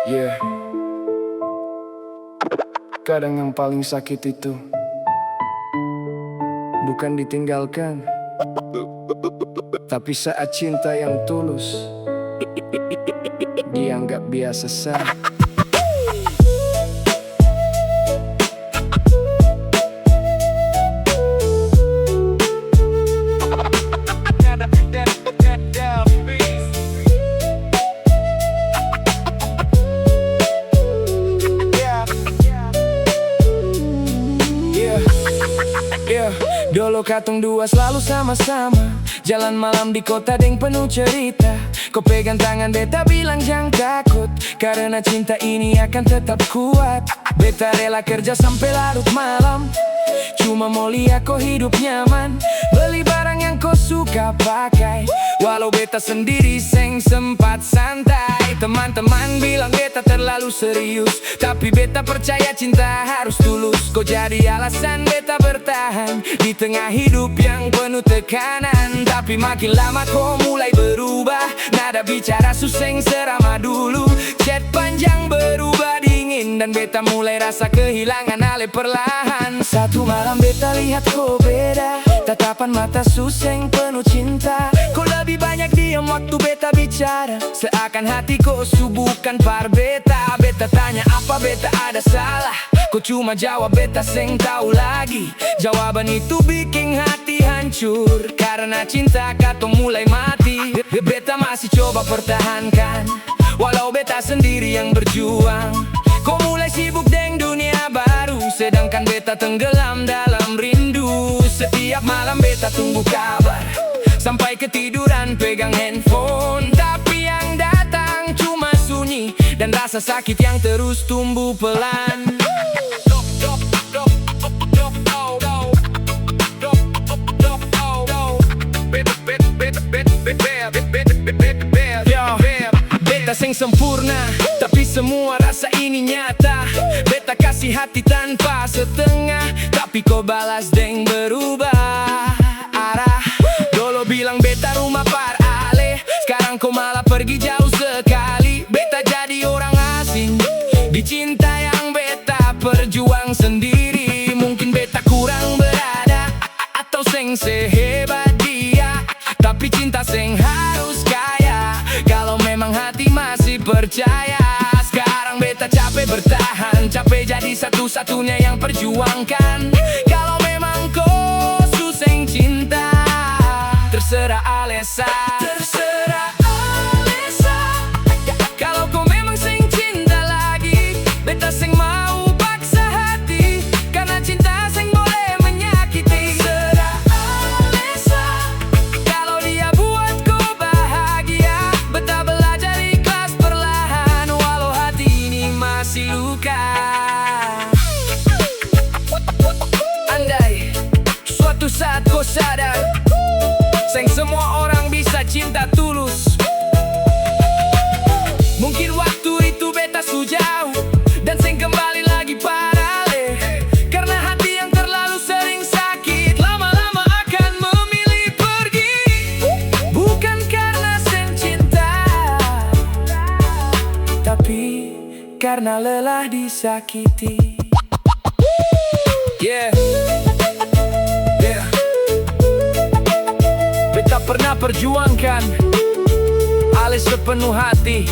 Yeah. Kadang yang paling sakit itu bukan ditinggalkan, tapi saat cinta yang tulus dianggap biasa saja. Dulu katong dua selalu sama-sama, jalan malam di kota deng penuh cerita. Kau pegang tangan beta bilang jangan takut, karena cinta ini akan tetap kuat. Beta rela kerja sampai larut malam, cuma mau lihat kau hidup nyaman. Beli barang yang kau suka pakai, walau beta sendiri seng sempat santai. Teman-teman bilang beta terlalu serius, tapi beta percaya cinta harus tulus. Kau jadi alasan beta bertahan di tengah hidup yang penuh tekanan. Tapi makin lama kau mulai berubah, nada bicara suseng serama dulu. Chat panjang berubah dingin, dan beta mulai rasa kehilangan ale perlahan. Satu malam beta lihat kau beda, tatapan mata suseng penuh cinta. Kau lebih banyak diam waktu beta bicara, seakan hati kau subuhkan par beta. Beta tanya apa beta ada salah, kau cuma jawab beta seng tahu lagi. Jawaban itu bikin hati hancur, karena cinta katong mulai mati. Beta masih coba pertahankan, walau beta sendiri yang berjuang. Kau mulai sibuk deng dunia baru, sedangkan beta tenggelam dalam rindu. Setiap malam beta tunggu kabar, sampai ketiduran pegang handphone. Tapi yang datang cuma sunyi, dan rasa sakit yang terus tumbuh pelan. Beta seng sempurna, tapi semua rasa ini nyata. Beta kasih hati tanpa setengah, tapi kau balas deng berubah arah. Dulu bilang beta rumah par ale, sekarang kau malah pergi jauh sekali. Beta jadi orang asing di cinta yang beta perjuang sendiri. Mungkin beta kurang berada, atau seng sehebat dia, tapi cinta seng harus kaya kalau memang hati masih percaya. Sekarang beta capek bertahan, capek jadi satu-satunya yang perjuangkan. Kalau memang kau suseng cinta, terserah Alesa, terserah Alesa. Kalau kau memang seng cinta lagi, beta seng mau paksa hati, karena cinta seng boleh menyakiti. Terserah Alesa, kalau dia buat kau bahagia, beta belajar ikhlas perlahan, walau hati ini masih luka. Andai suatu saat kau sadar, seng semua orang bisa cinta tulus, mungkin waktu itu beta sujauh, dan seng kembali lagi parale. Karena hati yang terlalu sering sakit, lama-lama akan memilih pergi. Bukan karena seng cinta, tapi karena lelah disakiti. Yeah. Beta pernah perjuangkan ale sepenuh hati,